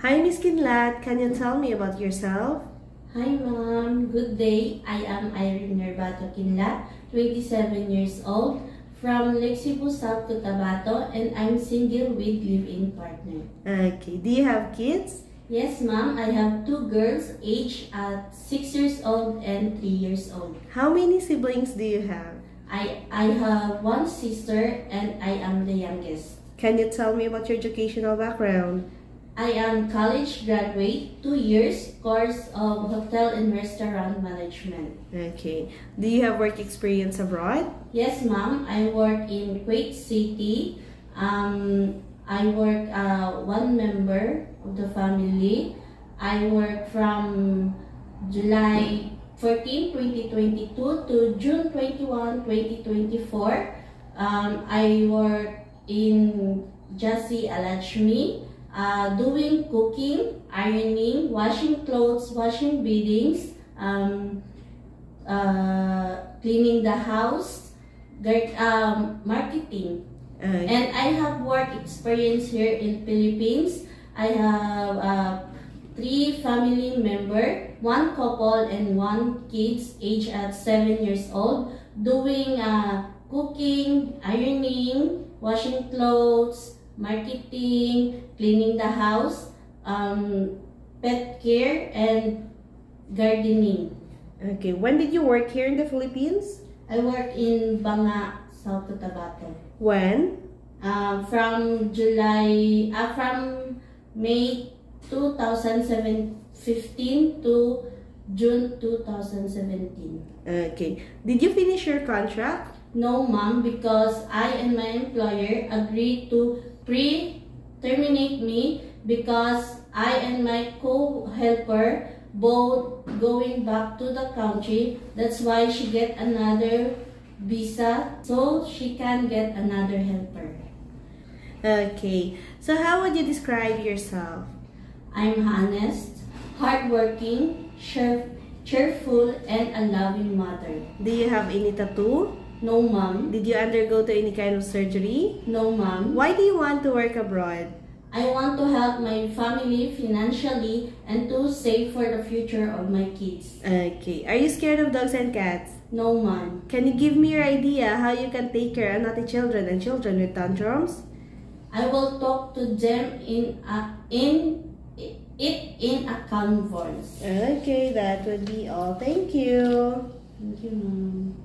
Hi, Miss Kinlat. Can you tell me about yourself? Hi ma'am, good day. I am Irene Nervato Kinlat, 27 years old, from Lexibu, South Cotabato, and I'm single with live-in partner. Okay. Do you have kids? Yes ma'am, I have two girls aged at 6 years old and 3 years old. How many siblings do you have? I have one sister and I am the youngest. Can you tell me about your educational background? I am college graduate, 2 years, course of Hotel and Restaurant Management. Okay. Do you have work experience abroad? Yes, ma'am. I work in Kuwait City. I work one member of the family. I work from July 14, 2022 to June 21, 2024. I work in Jasi Alachmi. Doing cooking, ironing, washing clothes, washing beddings, cleaning the house, marketing. And I have work experience here in Philippines. I have 3 family member, 1 couple and 1 kids aged at 7 years old, doing cooking, ironing, washing clothes, marketing, cleaning the house, pet care, and gardening. Okay. When did you work here in the Philippines? I work in Banga, South Cotabato. When? From May 2015 to June 2017. Okay. Did you finish your contract? No, ma'am, because I and my employer agreed to terminate me because I and my co-helper both going back to the country. That's why she get another visa so she can get another helper. Okay. So how would you describe yourself? I'm honest, hardworking, cheerful, and a loving mother. Do you have any tattoo? No, ma'am. Did you undergo to any kind of surgery? No, ma'am. Why do you want to work abroad? I want to help my family financially and to save for the future of my kids. Okay. Are you scared of dogs and cats? No, ma'am. Can you give me your idea how you can take care of naughty children and children with tantrums? I will talk to them in a calm voice. Okay, that would be all. Thank you. Thank you, ma'am.